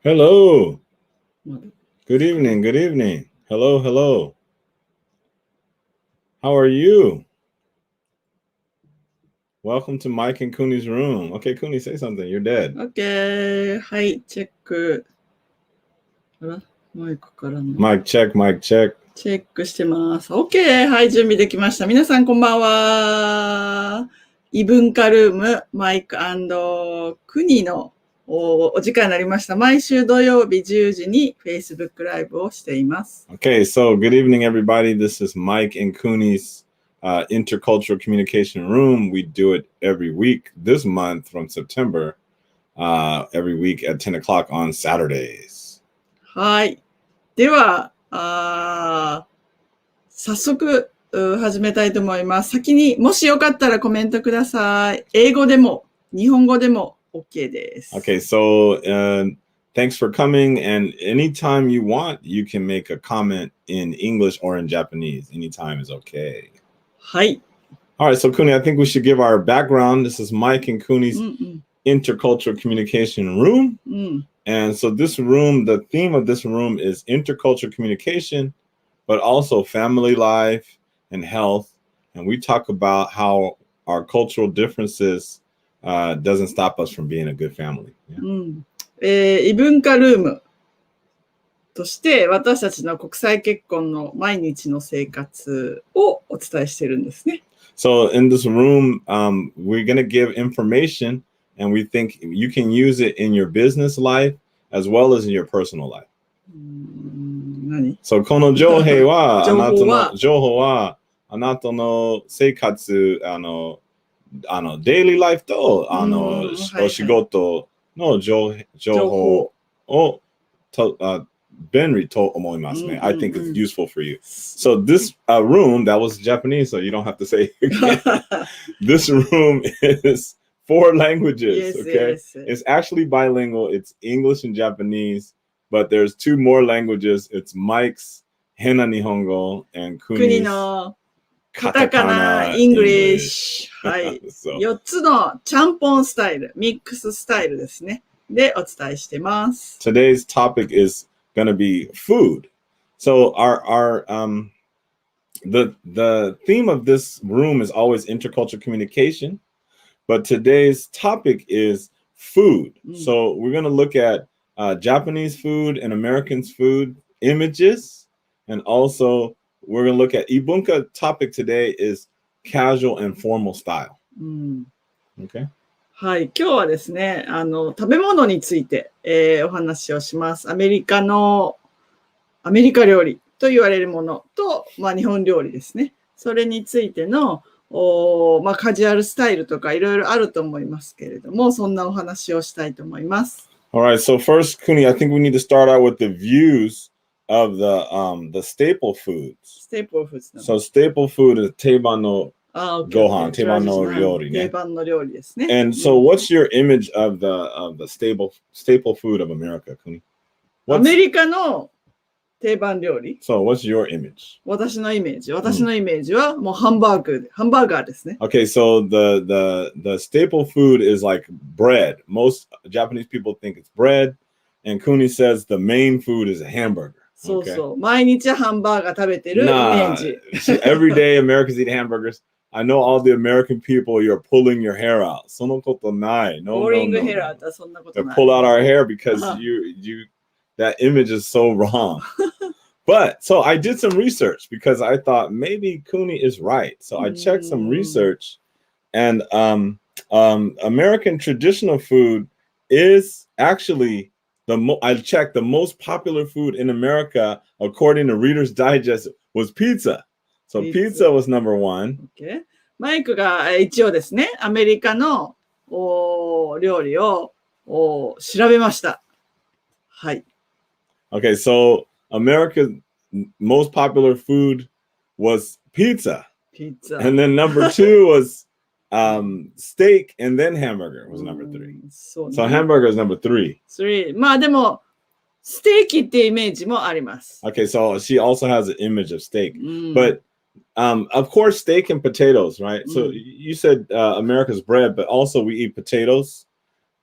Hello. Good evening. Good evening. Hello. Hello. How are you? Welcome to Mike and Kuni's room. Okay, Kuni, say something. You're dead. OK。はい、チェック。あら、マイクからの。Mic check, mic check. チェックしてます。OK。はい、準備できました。皆さんこんばんは。異文化ルーム、マイク&クニのお時間になりました。毎週土曜日10時に Facebook ライブをしています。Okay, so good evening, everybody. This is Mike and Kuni's intercultural communication room. We do it every week this month from September, every week at 10 o'clock on Saturdays. はい。では、早速始めたいと思います。先にもしよかったらコメントください。英語でも日本語でも OK です。Okay, so thanks for coming. And anytime you want, you can make a comment in English or in Japanese. Anytime is okay. はい。All right, so Kuni, I think we should give our background. This is Mike and Kuni's intercultural communication room. And so this room, the theme of this room is intercultural communication, but also family life and health. And we talk about how our cultural differences doesn't stop us from being a good family. Yeah. 異文化ルームとして私たちの国際結婚の毎日の生活をお伝えしているんですね。So in this room, we're going to give information, and we think you can use it in your business life as well as in your personal life. 何? So この情報はあなたの情報はあなたの生活デイリーライフとお仕事の情報を便利と思いますね。I think it's useful for you. So this room, that was Japanese, so you don't have to say it again. This room is 4 languages, yes, okay? Yes. It's actually bilingual. It's English and Japanese, but there's 2 more languages. It's Mike's Hena Nihongo and Kuni's のカタカナ、イングリッシュ。はい。4つのちゃんぽんスタイル、ミックススタイルですね。で、お伝えしてます。Today's topic is going to be food. So the theme of this room is always intercultural communication, but today's topic is food. So we're going to look at Japanese food and Americans food images, and also we're going to look at Ibunka. Topic today is casual and formal style. Okay. はい、今日はですね、食べ物について、お話をします。アメリカ料理と言われるものと、日本料理ですね。それについてのカジュアルスタイルとかいろいろあると思いますけれども、そんなお話をしたいと思います。All right, so first, Kuni, I think we need to start out with the views of the staple foods. Staple foods. So staple food is 定番のご飯、定番の料理ね。定番の料理ですね。And so, what's your image of the staple food of America, Kuni? アメリカの定番料理。So, what's your image? 私のイメージはもうハンバーガーですね。Okay, so the staple food is like bread. Most Japanese people think it's bread, and Kuni says the main food is a hamburger. そうそう。毎日ハンバーガー食べてるイメージ。Every day Americans eat hamburgers. I know all the American people, you're pulling your hair out. そのことない。No. Pulling hair out はそんなことない。Pull out our hair because that image is so wrong. But so I did some research because I thought maybe Kuni is right. So I checked some research, and American traditional food is actually I checked the most popular food in America according to Reader's Digest was pizza. So pizza was number 1. Okay. マイクが一応ですね、アメリカの料理を調べました。はい。Okay, so America's most popular food was pizza. And then number 2 was steak, and then hamburger was number 3. So hamburger is number 3. まあでもステーキっていうイメージもあります。Okay, so she also has an image of steak. But of course, steak and potatoes, right? So you said America's bread, but also we eat potatoes.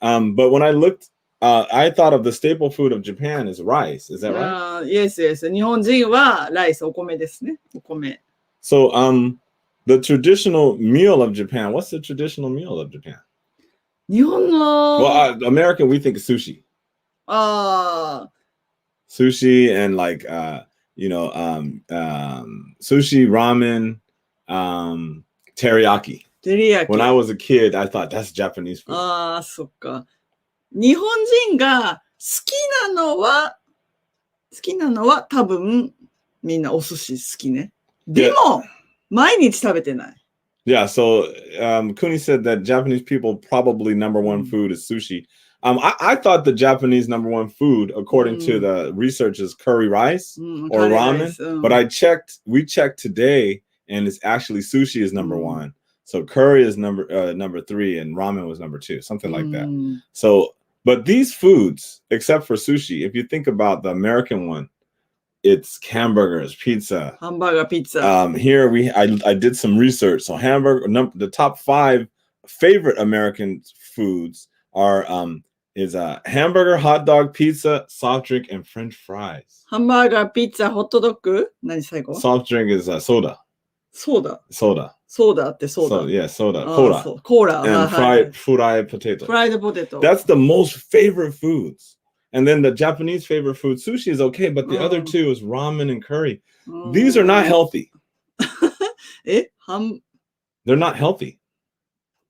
But when I looked I thought of the staple food of Japan is rice. Is that right? Yes, yes. 日本人はライス、お米ですね。お米。So, the traditional meal of Japan. What's the traditional meal of Japan? 日本の Well, American, we think sushi. あ Sushi and like, sushi, ramen, teriyaki. 照り焼き。 When I was a kid, I thought that's Japanese food. ああ、そっか。日本人が好きなのは多分みんなお寿司好きね。でも、毎日食べてない。Yeah, so Kuni said that Japanese people probably number one food is sushi. I thought the Japanese number one food, according to the research, is curry rice or ramen. But we checked today, and it's actually sushi is number one. So curry is number 3, and ramen was number 2, something like that. So, but these foods, except for sushi, if you think about the American one, it's hamburgers, pizza. Hamburger, pizza. Here I did some research. So the top 5 favorite American foods are is hamburger, hot dog, pizza, soft drink, and French fries. Hamburger, pizza, hot dog? 何最後? Soft drink is soda. Soda. ソーダってソーダ。So, yeah, soda. Cola. And fried potato. Fried potato. That's the most favorite foods. And then the Japanese favorite food, sushi is okay, but the other 2 is ramen and curry. These are not healthy. They're not healthy.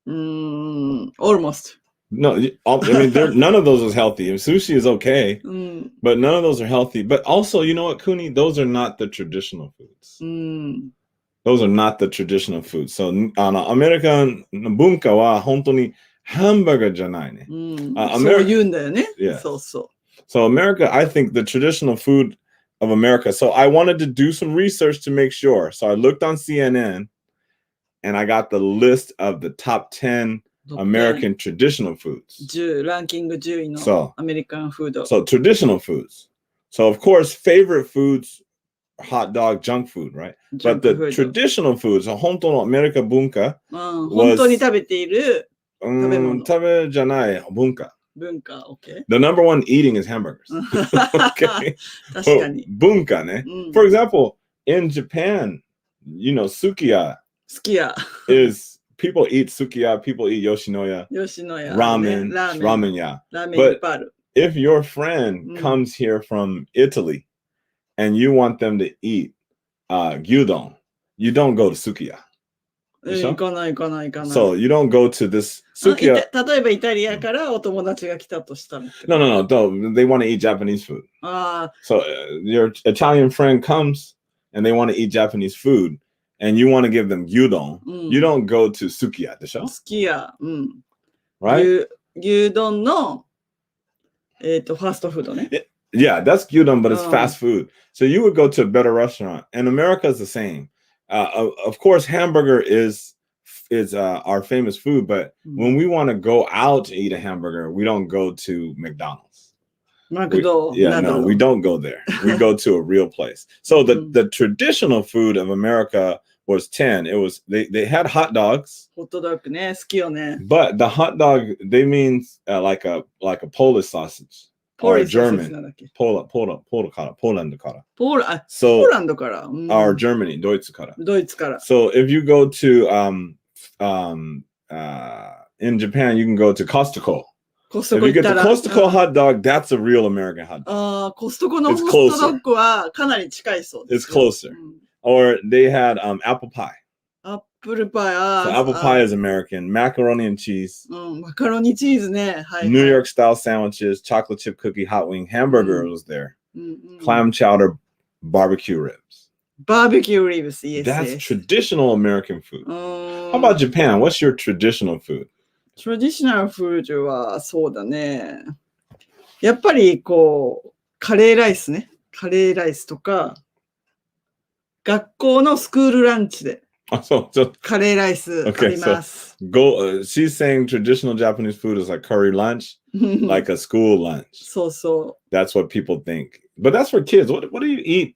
Almost. No, I mean, none of those is healthy. Sushi is okay, but none of those are healthy. But also, you know what, Kuni? Those are not the traditional foods. Those are not the traditional foods. So, アメリカの文化は本当にハンバーガーじゃないね。そう言うんだよね。Yeah. そうそう。So America, I think the traditional food of America. So I wanted to do some research to make sure. So I looked on CNN, and I got the list of the top 10 American traditional foods. ランキング10位のアメリカンフード。So traditional foods. So of course, favorite foods, hot dog, junk food, right? But the traditional foods, 本当のアメリカ文化 was 本当に食べている食べ物。食べじゃない文化。Okay. The number one eating is hamburgers. Okay. 確かに。文化ね。For example, in Japan, sukiya is people eat sukiya, people eat yoshinoya, ramen ya. But if your friend comes here from Italy and you want them to eat gyudon, you don't go to sukiya. 行かない。So you don't go to this sukiya. 例えばイタリアからお友達が来たとしたら。No. They want to eat Japanese food. So your Italian friend comes and they want to eat Japanese food, and you want to give them gyudon. You don't go to sukiya でしょ? Sukiya. Right? 牛丼のファーストフードね。Yeah, that's gyudon, but it's fast food. So you would go to a better restaurant, and America is the same. Of course, hamburger is our famous food, but when we want to go out to eat a hamburger, we don't go to McDonald's. We don't go there. We go to a real place. So the traditional food of America was 10. It was they had hot dogs. ホットドッグね、好きよね。But the hot dog, they mean like a Polish sausage. Or German. Poland から。ポーランドから。Or Germany, ドイツから。So if you go to in Japan, you can go to Costco. If you get the Costco hot dog, that's a real American hot dog. コストコのホットドッグはかなり近いそうです。It's closer. Or they had apple pie. Apple pie. So apple pie is American. Macaroni and cheese. マカロニチーズね。New York style sandwiches, chocolate chip cookie, hot wing, hamburger was there. Clam chowder, barbecue ribs. Barbecue ribs, yes. That's traditional American food. How about Japan? What's your traditional food? Traditional food はそうだね。やっぱりカレーライスね。カレーライスとか、学校のスクールランチで。カレーライスあります。She's saying traditional Japanese food is like curry lunch, like a school lunch. そうそう。 That's what people think. But that's for kids. What do you eat?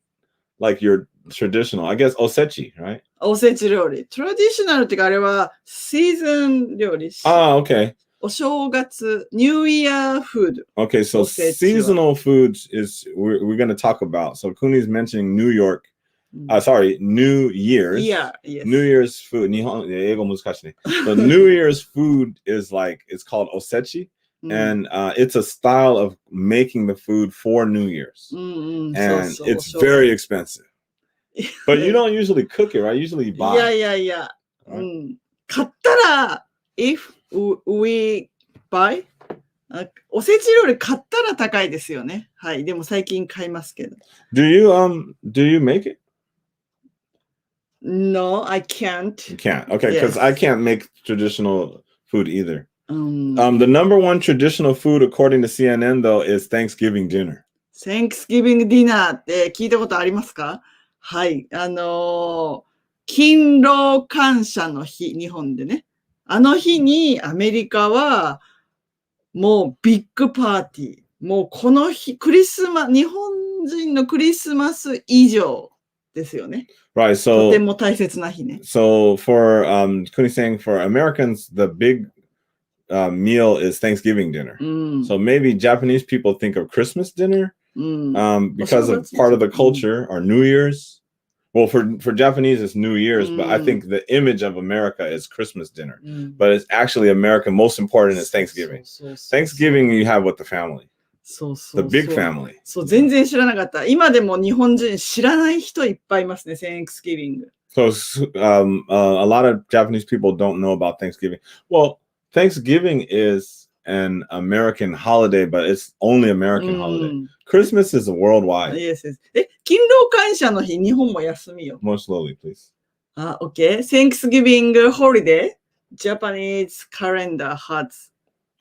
Like your traditional, I guess, osechi, right? おせち料理。トラディショナルってかあれはシーズン料理。Okay. お正月、New Year food. Okay, so おせちは。 seasonal foods is we're going to talk about. So Kuni's mentioning New York. うん Sorry, New Year's. Year, yes. New Year's food. 日本英語難しいね。So New Year's food is like it's called osechi, うん and it's a style of making the food for New Year's, うんうん、そう and そう it's そう very expensive. But you don't usually cook it, right? Usually you いや buy. いやいや、う Right? ん、買ったら、if we buy おせち料理買ったら高いですよね。はい。でも最近買いますけど。Do you make it? No, I can't. You can't. Okay, because Yes. I can't make traditional food either. うん、The number one traditional food, according to CNN, though, is Thanksgiving dinner. Thanksgiving dinner って聞いたことありますか？はい。勤労感謝の日、日本でね。あの日にアメリカはもうビッグパーティー。もうこの日、日本人のクリスマス以上ですよね。 Right. とて So も大切な日ね。 so for Kuni saying for Americans, the big meal is Thanksgiving dinner. うん。 So maybe Japanese people think of Christmas dinner うん。 because of part of the culture or New Year's. Well, for Japanese, it's New Year's, but I think the image of America is Christmas dinner. うん But it's actually American. Most important is Thanksgiving. そうそうそう Thanksgiving you have with the family, そうそう the big そう family. そう、全然知らなかった。今でも日本人知らない人いっぱいいますね、Thanksgiving。 So a lot of Japanese people don't know about Thanksgiving. Well, Thanksgiving is an American holiday, but it's only う American holiday. ん。 Christmas is worldwide. Yes, yes. 勤労感謝の日、日本も休みよ。 More slowly, please. OK。Thanksgiving holiday, Japanese calendar has.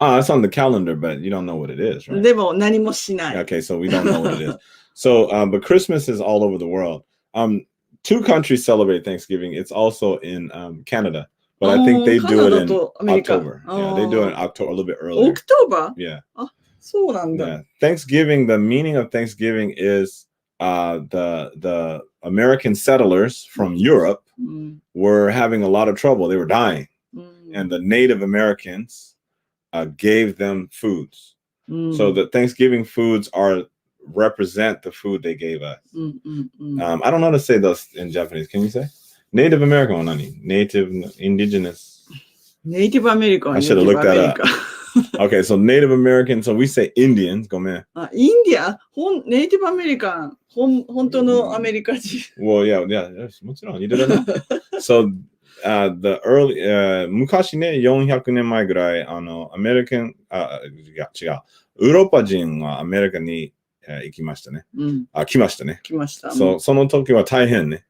It's on the calendar, but you don't know what it is, right? でも何もしない。 Okay, so we don't know what it is. So, but Christmas is all over the world. Two countries celebrate Thanksgiving. It's also in Canada, but I think they do it in カナダとアメリカ。 October. Yeah, they do it in October, a little bit earlier. October? Yeah. そうなんだ。 Yeah. Thanksgiving, the meaning of Thanksgiving is the American settlers from Europe うん were having a lot of trouble. They were dying, うん and the Native Americans gave them foods. うん So the Thanksgiving foods represent the food they gave us. うんうんうん I don't know how to say those in Japanese. Can you say? Native American or nani? Native indigenous. ネイティブアメリカン。 I should have looked that up. Okay, so Native American. So we say Indians. Go man. インディアネイティブアメリカン。本当のアメリカ人。 Well, yeah. You did it. So the early 昔ね、400年前ぐらいアメリカン違う。ヨーロッパ人はアメリカに行きましたね。うん。来ましたね。来ました。その時は大変ね。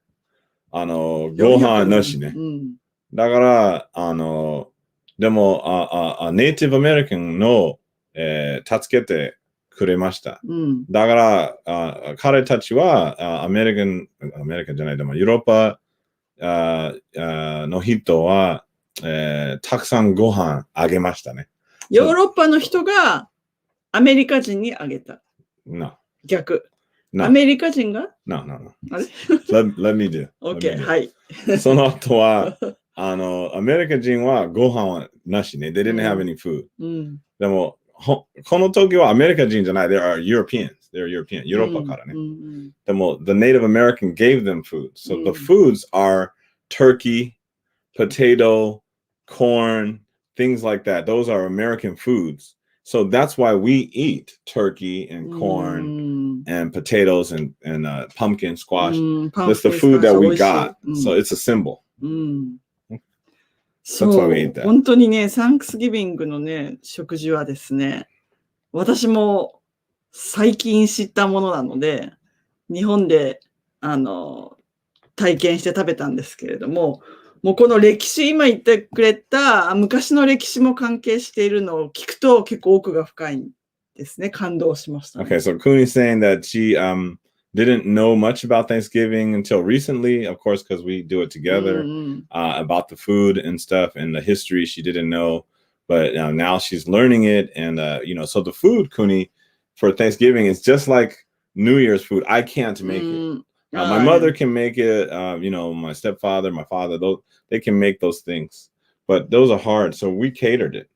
ご飯なしね。うん。だからでもネイティブアメリカンの、助けてくれました。うん。だから彼たちはアメリカンじゃないでもヨーロッパの人は、たくさんご飯あげましたね。ヨーロッパの人がアメリカ人にあげた。No. 逆。 No. アメリカ人が No. あれ let me do. ?OK。はい。その後はアメリカ人はご飯はなしね。They didn't have any food. うん。でもこの時はアメリカ人じゃない。They are Europeans. They're European. ヨーロッパからね。でもthe Native American gave them food. So the foods are turkey, potato, corn, things like that. Those are American foods. So that's why we eat turkey and corn and potatoes and pumpkin squash. That's the food that we got. So it's a symbol. そう、本当にね、サンクスギビングのね、食事はですね、私も最近知ったものなので、日本で、体験して食べたんですけれども、もうこの歴史、今言ってくれた昔の歴史も関係しているのを聞くと結構奥が深いんですね。感動しました、ね。Okay, so Kuni's saying that she didn't know much about Thanksgiving until recently, of course, because we do it together, about the food and stuff and the history she didn't know. But now she's learning it. And, so the food, Kuni, for Thanksgiving is just like New Year's food. I can't make it. My mother can make it, my stepfather, my father, they can make those things. But those are hard. So we catered it.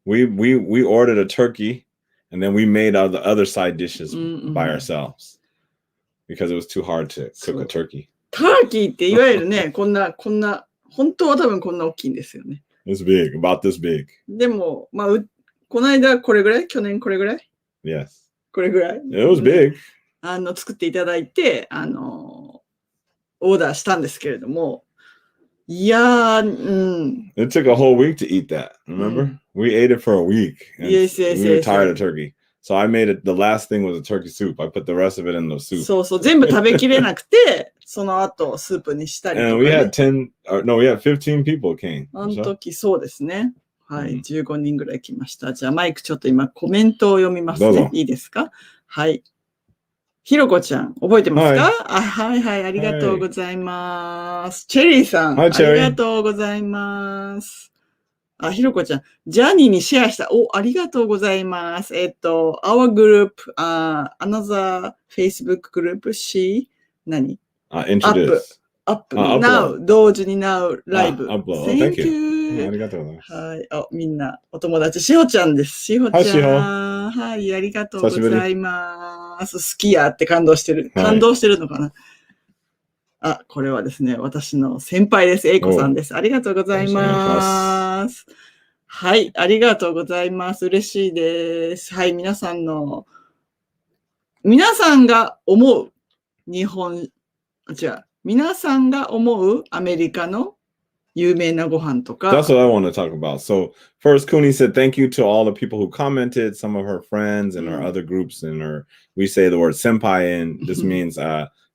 We ordered a turkey, and then we made all the other side dishes by ourselves because it was too hard to cook a turkey. ターキーっていわゆるね、こんな、本当は多分こんな大きいんですよね。It's big, about this big. でも、まあ、この間これぐらい？去年これぐらい？ Yes. これぐらい？ It was big. 作っていただいて、オーダーしたんですけれども、いやー、It took a whole week to eat that. Remember? We ate it for a week. Yes. We were tired of turkey. So I made it, the last thing was a turkey soup. I put the rest of it in the soup. そう、全部食べきれなくて、その後スープにしたりとか、ね。And we had 15 people came. あの時そうですね。はい、15人ぐらい来ました。じゃあマイクちょっと今コメントを読みますね。いいですか？はい。ひろこちゃん、覚えてますか？はい、ありがとうございます。チェリーさん、ありがとうございます。ひろこちゃん、ジャニーにシェアした。ありがとうございます。our group, another Facebook group,何？Introduce. アップ。Now, 同時に Now, ライブ。Thank you. ありがとうございます。はい。みんな、お友達、しほちゃんです。しほちゃん。はい、ありがとうございます。好きやって感動してる。感動してるのかな？これはですね、私の先輩です。えいこさんです。ありがとうございます。はい、ありがとうございます。嬉しいです。はい、皆さんが思う皆さんが思うアメリカの有名なご飯とか。That's what I want to talk about. So first, Kuni said thank you to all the people who commented, some of her friends and her other groups, and we say the word senpai, and this means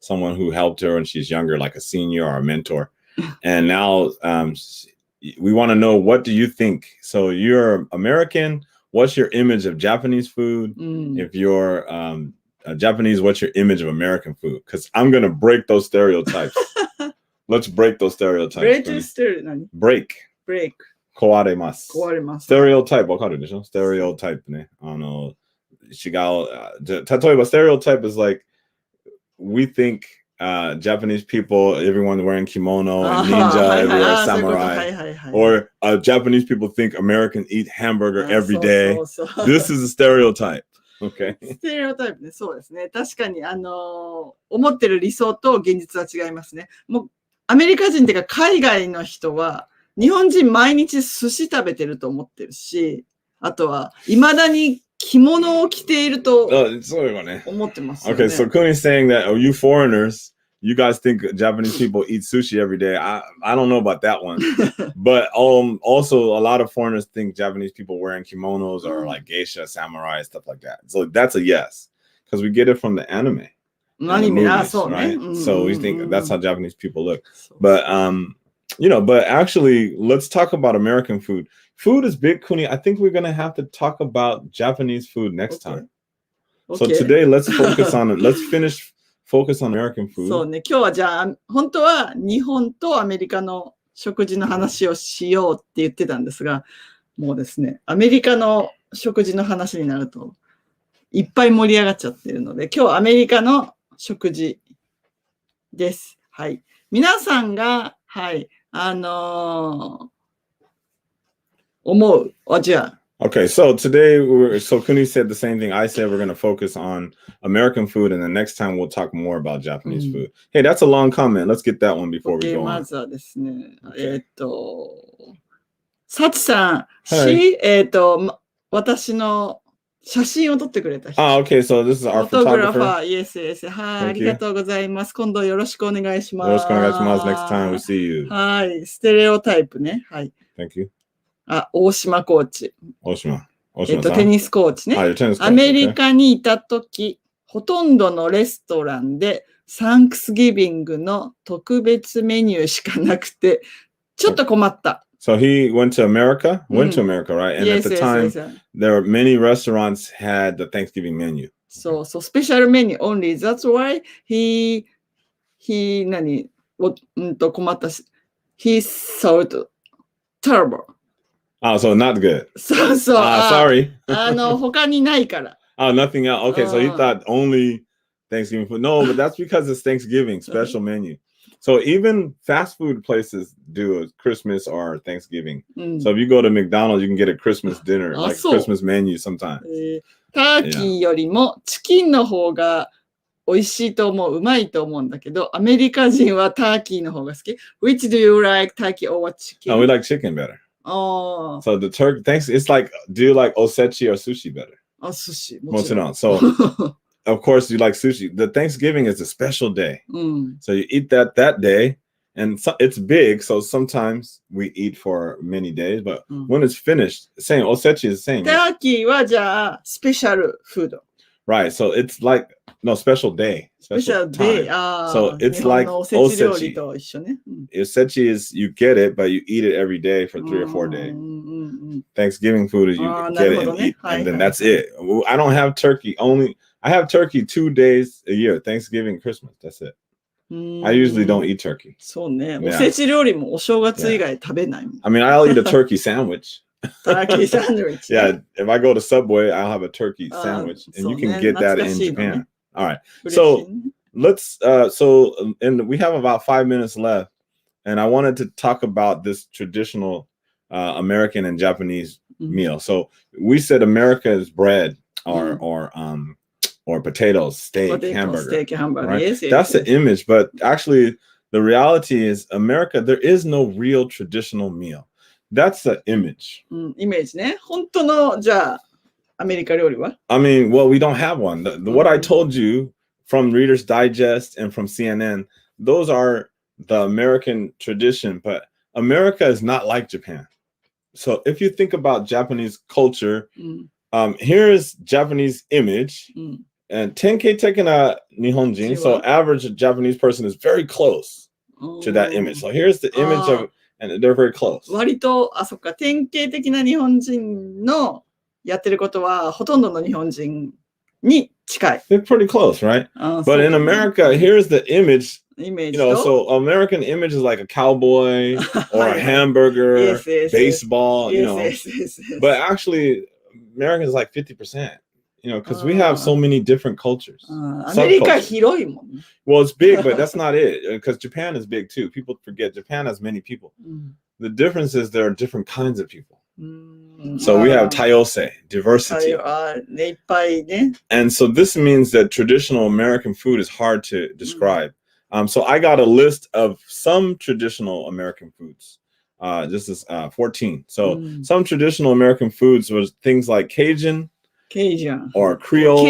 someone who helped her when she's younger, like a senior or a mentor. And now we want to know, what do you think? So you're American. What's your image of Japanese food? If you're Japanese, what's your image of American food? Because I'm going to break those stereotypes. Let's break those stereotypes. Break. 壊れます。Stereotype わかるでしょ？ Stereotype ね。違う。例えば stereotype is like, we think Japanese people, everyone wearing kimono and ninja, everywhere samurai. Or Japanese people think Americans eat hamburger every day. This is a stereotype. Okay. ステレオタイプね、そうですね。確かに、思ってる理想と現実は違いますね。もう、アメリカ人っていうか、海外の人は、日本人毎日寿司食べてると思ってるし、あとは、未だに着物を着ていると思ってますよね。Okay, so Kuni's saying that, you foreigners, you guys think Japanese people eat sushi every day. I don't know about that one. But also a lot of foreigners think Japanese people wearing kimonos or like geisha, samurai, stuff like that. So that's a yes. Because we get it from the anime. Movies, right? So we think that's how Japanese people look. But but actually, let's talk about American food. Food is big, Kuni. I think we're going to have to talk about Japanese food next time. So today, let's focus on it. Let's focus on American food. そうね、今日はじゃあ、本当は日本とアメリカの食事の話をしようって言ってたんですが、もうですね、アメリカの食事の話になると、いっぱい盛り上がっちゃってるので、今日はアメリカの食事です。はい。皆さんが、はい、思う。じゃあ。Okay, so today, Kuni said the same thing I said. We're going to focus on American food, and the next time we'll talk more about Japanese food. Hey, that's a long comment. Let's get that one before we go on. まずはですね、サチさん、私の写真を撮ってくれた人。Okay, so this is our photographer. Yes. はい、ありがとうございます。今度よろしくお願いします。よろしくお願いします。Next time we see you. はい、ステレオタイプね。はい。Thank you. 大島コーチ。大島テニスコーチね。アメリカにいたとき、ほとんどのレストランでサンクスギビングの特別メニューしかなくて、ちょっと困った。So he went to America, right? And at the time, there were many restaurants had the Thanksgiving menu. So special menu only. That's why he 困ったし、he thought terrible.So not good. そう。sorry. 他にないから。nothing else. Okay, so he thought only Thanksgiving food. No, but that's because it's Thanksgiving special menu. So even fast food places do a Christmas or Thanksgiving. So if you go to McDonald's, you can get a Christmas dinner, like Christmas menu sometimes. ターキーよりもチキンの方が美味しいと思う、うまいと思うんだけど、アメリカ人はターキーの方が好き。Which do you like, turkey or chicken? Oh, we like chicken better. Oh. So the turkey, thanks. It's like, do you like osechi or sushi better? あ、寿司。もちろん. So, of course, you like sushi. The Thanksgiving is a special day. So you eat that day, and so, it's big. So sometimes we eat for many days, but when it's finished, same osechi is the same. ターキーはじゃあスペシャルフード。Right. So it's like special day. Special day. So it's like osechi. Osechi is you get it, but you eat it every day for 3 or 4 days. Thanksgiving food is you get it and eat, and then that's it. I don't have turkey. I have turkey 2 days a year. Thanksgiving, Christmas. That's it. I usually don't eat turkey. そうね。おせち料理もお正月以外食べないもん。I mean, I'll eat a turkey sandwich. Turkey sandwich. Yeah, if I go to Subway, I'll have a turkey sandwich, and you can get that in Japan. All right. So let's and we have about 5 minutes left, and I wanted to talk about this traditional American and Japanese meal. So we said America is bread or potatoes, steak, hamburger. Right? Yes, That's the image, but actually the reality is America, there is no real traditional meal. That's the image. イメージね。本当のじゃあアメリカ料理は I mean, well, we don't have one. What I told you from Reader's Digest and from CNN, those are the American tradition, but America is not like Japan. So if you think about Japanese culture, here is Japanese image, and Tenkei tekina Nihonjin, so average Japanese person is very close to that image. So here's the image of, and they're very close. 割と、そっか、典型的な日本人のやってることは、ほとんどの日本人に近い。They're pretty close, right? But in America, here's the image. So American image is like a cowboy or a hamburger, baseball, But actually, America is like 50%, because we have so many different cultures. アメリカ広いもんね。Well, it's big, but that's not it, because Japan is big too. People forget Japan has many people. The difference is there are different kinds of people. So we have Tayose, diversity. And so this means that traditional American food is hard to describe. So I got a list of some traditional American foods. This is 14. So some traditional American foods was things like Cajun or Creole,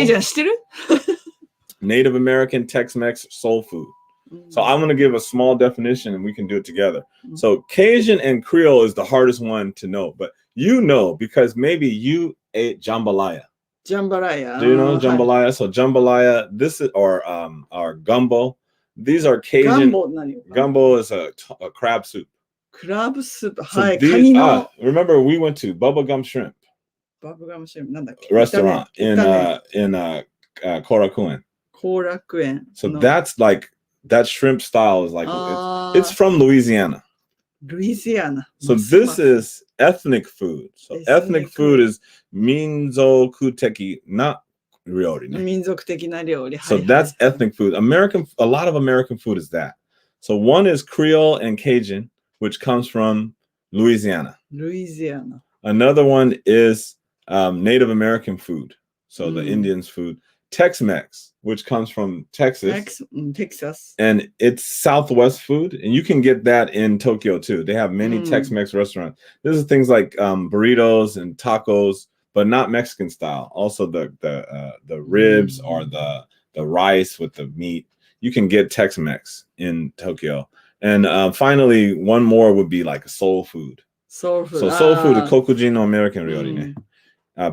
Native American, Tex-Mex, soul food. So I'm going to give a small definition and we can do it together. So Cajun and Creole is the hardest one to know, but because maybe you ate jambalaya. Jambalaya. Do you know jambalaya? So jambalaya, this is or gumbo. These are Cajun. Gumbo is a crab soup. Crab soup. So remember, we went to Bubblegum Shrimp restaurant in Korakuen. So that's like that shrimp style is like it's from Louisiana. So this is ethnic food. So ethnic food is minzokuteki, not ryori. 民族的な料理。 So that's ethnic food. A lot of American food is that. So one is Creole and Cajun, which comes from Louisiana. Another one is Native American food. So the Indians' food. Tex-Mex, which comes from Texas. And it's Southwest food. And you can get that in Tokyo too. They have many Tex-Mex restaurants. This is things like burritos and tacos, but not Mexican style. Also the ribs or the rice with the meat. You can get Tex-Mex in Tokyo. And finally, one more would be like a soul food. So soul food is kokujin no American ryori,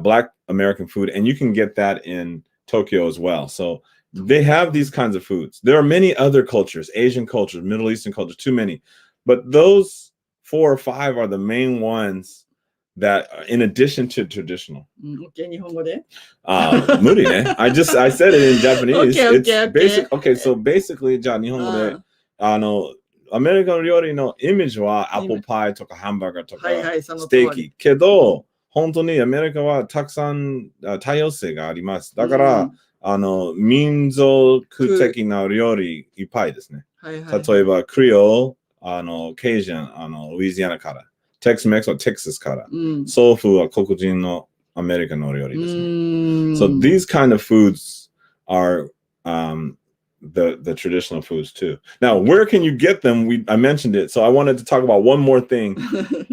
Black American food. And you can get that in Tokyo as well. So they have these kinds of foods. There are many other cultures, Asian cultures, Middle Eastern cultures, too many. But those 4 or 5 are the main ones that, in addition to traditional. I said it in Japanese. It's basic. Okay, so basically, じゃあ日本語でアメリカの料理のイメージはアップルパイとかハンバーガーとかステーキけど、本当にアメリカはたくさん多様性があります。だから、民族的な料理いっぱいですね。はいはい。例えば、クリオール、ケイジャン、ルイジアナから、テックスメックスはテキサスから、ソウフは黒人のアメリカの料理ですね。So these kind of foods are the traditional foods too. Now, where can you get them? I mentioned it, so I wanted to talk about one more thing.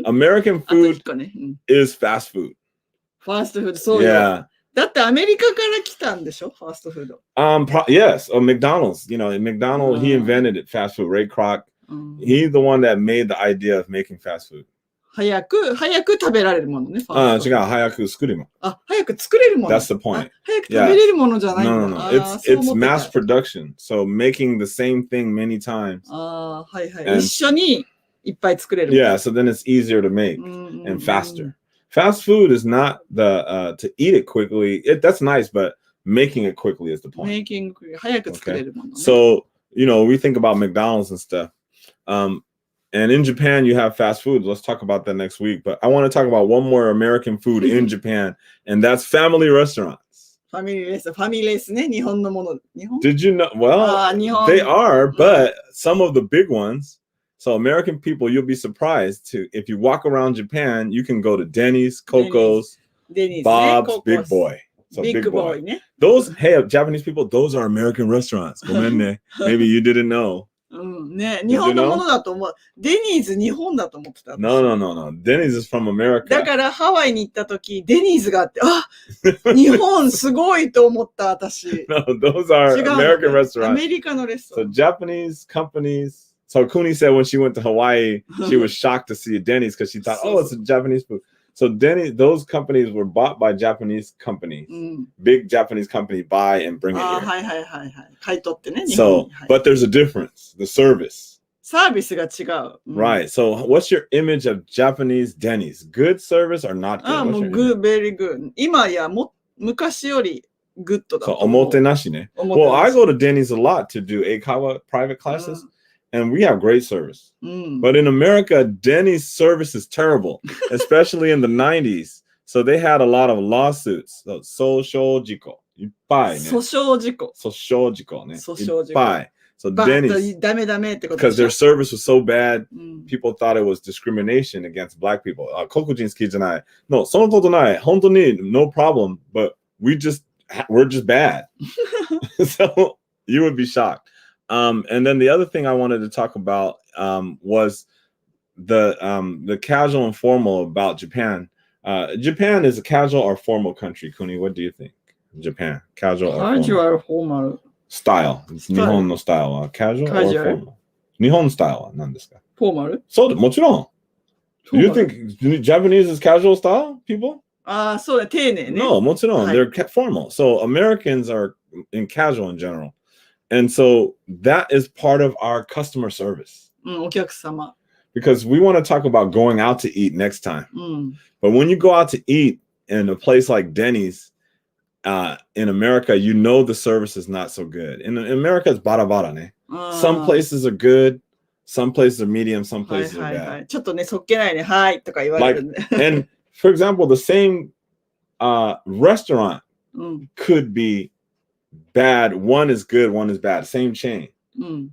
American あとfood 一個ね。is fast food. ファーストフード、そうよ。Yeah. だってアメリカから来たんでしょファーストフード。Yes, McDonald's. McDonald's, he invented it, fast food. Ray Kroc, he's the one that made the idea of making fast food. 早く食べられるものね。違う、早く作るもの。早く作れるもの。 That's the point. 早く食べれるものじゃないんだ。No. It's mass production. So making the same thing many times. はいはい。一緒にいっぱい作れる。Yeah, so then it's easier to make and faster. Fast food is not to eat it quickly. That's nice, but making it quickly is the point. 早く作れるものね。So, we think about McDonald's and stuff. And in Japan, you have fast food. Let's talk about that next week. But I want to talk about one more American food in Japan, and that's family restaurants. ファミレスね。日本のもの。Did you know? Well, they are, but some of the big ones. So American people, you'll be surprised if you walk around Japan, you can go to Denny's, Coco's, Bob's, Big Boy. So Big Boy. Those, hey, Japanese people, those are American restaurants. Maybe you didn't know. ね、日本のものだと思う。デニーズ日本だと思ってた。No. Denny's is from America. だからハワイに行った時、デニーズがあって、日本すごいと思った私。No, those are American restaurants. アメリカのレストラン。So Japanese companies. So Kuni said when she went to Hawaii, she was shocked to see a Denny's because she thought, it's a Japanese food. So those companies were bought by Japanese companies. Big Japanese companies buy and bring it here. はい。買い取ってね。So, but there's a difference. The service. サービスが違う。Right. So what's your image of Japanese Denny's? Good service or not good? もうgood, very good. 今や昔よりグッドだと思う。So おもてなしね。Well, I go to Denny's a lot to do Eikawa private classes. And we have great service. But in America, Denny's service is terrible, especially in the 90s. So they had a lot of lawsuits. So, 訴訟事故。いっぱいね。訴訟事故ね。いっぱい。So Denny's, ダメってこと。 because their service was so bad, people thought it was discrimination against black people. 黒人好きじゃない。No, そのことない。本当に no problem. But we're just bad. So you would be shocked. And then the other thing I wanted to talk about was the casual and formal about Japan. Japan is a casual or formal country. Kuni, what do you think? Japan, casual or formal? Style. 日本のスタイルは casual or formal? 日本スタイルは何ですか? Formal? そう、もちろん。Do you think Japanese is casual style, people? そうだ、丁寧ね。No, もちろん。They're formal. So Americans are in casual in general. And so that is part of our customer service. お客様。Because we want to talk about going out to eat next time. But when you go out to eat in a place like Denny's, in America, the service is not so good. In America, it's baraね. Some places are good, some places are medium, some places are bad. ちょっとね、そっけないね、はいとか言われるんで。And for example, the same restaurant could be bad. One is good, one is bad. Same chain.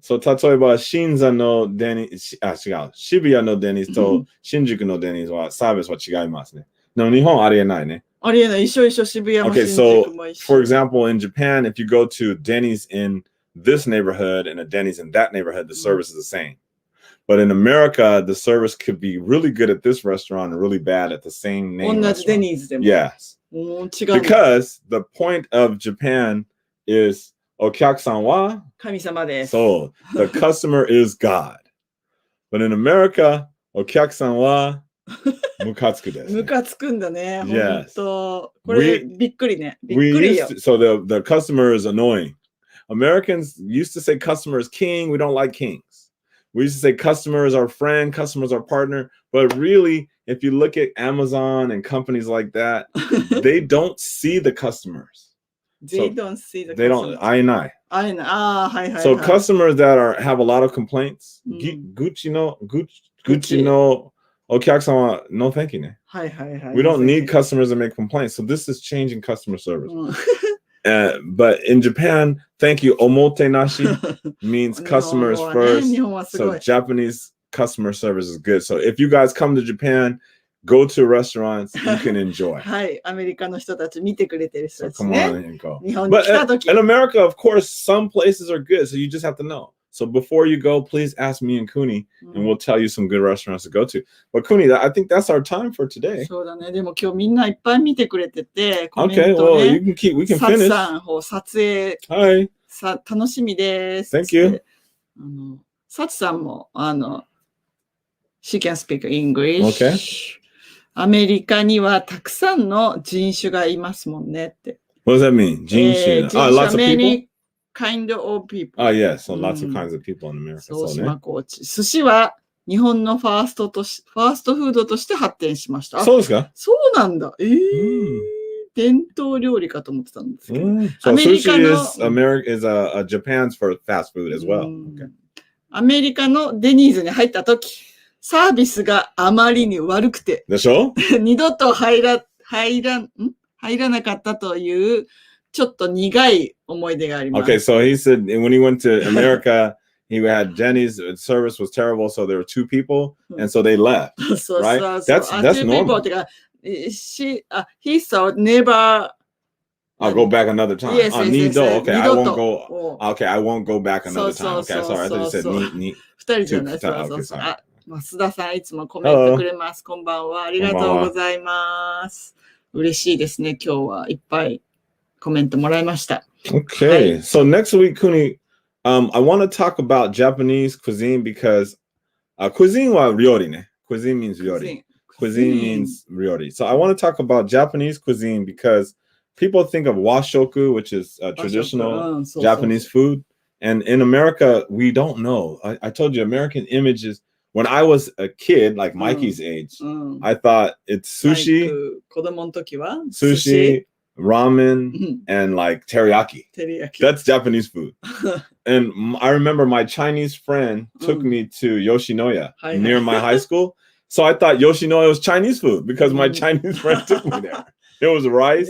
So 例えば新座のデニー、渋谷のデニーと新宿のデニーはサービスは違いますね。でも日本ありえないね。ありえない。一緒渋谷も新宿も一緒。Okay, so for example, in Japan, if you go to Denny's in this neighborhood and a Denny's in that neighborhood, the service is the same. But in America, the service could be really good at this restaurant and really bad at the same name. 同じデニーズでも。Yes. 違う。Because the point of Japan is お客さんは神様です。So the customer is God. But in America, お客さんはムカつくです、ね。ムカつくんだね。Yes. これびっくりね。びっくりよ。So the customer is annoying. Americans used to say customer is king. We don't like kings. We used to say customer is our friend, customer is our partner. But really, if you look at Amazon and companies like that, they don't see the customers. They don't see the customers. They don't. I. So customers that have a lot of complaints, Gucci no お客さんは no thank you ね。We don't need customers to make complaints. So this is changing customer service. But in Japan, thank you, omotenashi means customers 日本はね、 first. 日本はすご So い。 Japanese customer service is good. So if you guys come to Japan, go to restaurants you can enjoy. はい、アメリカの人たち見てくれてる人 So たち come ね。 on and go. 日本に But 来たとき。 in America, of course, some places are good. So you just have to know. So before you go, please ask me and Kuni, and we'll tell you some good restaurants to go to. But Kuni, I think that's our time for today. そうだね。でも今日みんないっぱい見てくれてて、コメ Okay, ント well, ね。 you can keep, we can サツ finish. さん、撮影 Hi. 楽しみですっ Thank て。 you. サツさんも、She can speak English. Okay. アメリカにはたくさんの人種がいますもんねって。What does that mean? 人種. 人種 Lots of people? many kind of people. Oh, yeah. So lots of kinds of people in America. そう、 So, 島コーチ。寿司は日本のファーストフードとして発展しました。そうですか？そうなんだ。伝統料理かと思ってたんですけど。So sushi is Japan's for fast food as well. Okay. アメリカのデニーズに入ったとき、サービスがあまりに悪くて、でしょ？二度と入らなかったという、ちょっと苦い思い出があります。Okay, so he said when he went to America, he had Jenny's service was terrible, so there were 2 people, and so they left. そう Right? そう。 That's normal. てか、he thought never. I'll go back another time. Yes, Nido. yes. Okay, I won't go. Okay, I won't go back another time. Okay, sorry. I thought you said ni. 二人じゃない。そうそうそう。増田さんいつもコメントくれます。こんばんは。ありがとうございます。嬉しいですね。今日はいっぱいコメントもらいました。Okay, so next week, Kuni, I want to talk about Japanese cuisine because cuisine wa ryori ne. Cuisine means ryori. Cuisine means ryori. So I want to talk about Japanese cuisine because people think of washoku, which is traditional Japanese food. And in America, we don't know. I told you, American images, when I was a kid, like Mikey's age, I thought it's sushi, 子供の時は sushi, ramen, and like teriyaki. That's Japanese food. And I remember my Chinese friend took me to Yoshinoya near my high school. So I thought Yoshinoya was Chinese food because my Chinese friend took me there. It was rice.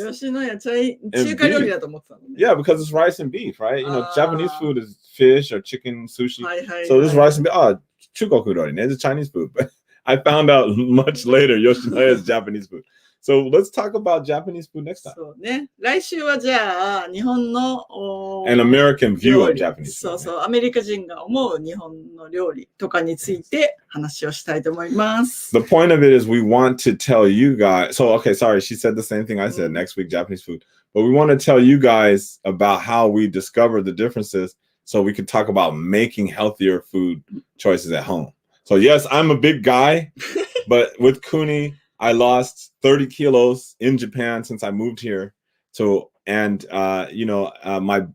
Yeah, because it's rice and beef, right? You know, Japanese food is fish or chicken, sushi. So this rice and beef. Chugoku it's Chinese food. But I found out much later Yoshinoya is Japanese food. So let's talk about Japanese food next time. そうね。来週はじゃあ、日本の An American view of Japanese food. そうそう、アメリカ人が思う日本の料理とかについて話をしたいと思います。The point of it is we want to tell you guys. So, okay, sorry, she said the same thing I said next week, Japanese food. But we want to tell you guys about how we discover the differences so we can talk about making healthier food choices at home. So, yes, I'm a big guy, but with Kuni, I lost 30 kilos in Japan since I moved here. So, and my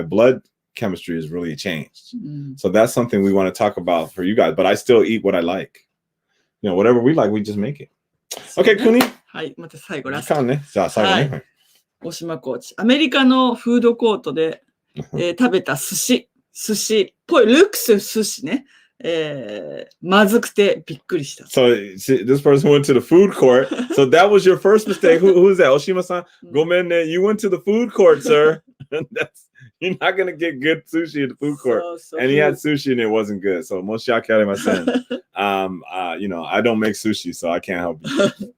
blood chemistry has really changed. So that's something we want to talk about for you guys. But I still eat what I like. You know, whatever we like, we just make it. Okay, Kuni. はい、また最後ラスト。じゃあ最後ね。大島コーチ。アメリカのフードコートで、食べた寿司っぽい、ルックス寿司ね。まずくてびっくりした。So this person went to the food court. So that was your first mistake. Who's that? Oshima-san? Gomen, you went to the food court, sir. You're not going to get good sushi at the food court. And he had sushi and it wasn't good. So moshiake arimasen. I don't make sushi, so I can't help you.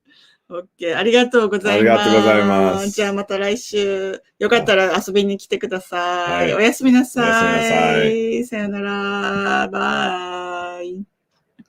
OK。ありがとうございます。ありがとうございます。じゃあまた来週、よかったら遊びに来てください。おやすみなさい。さよなら。バイ。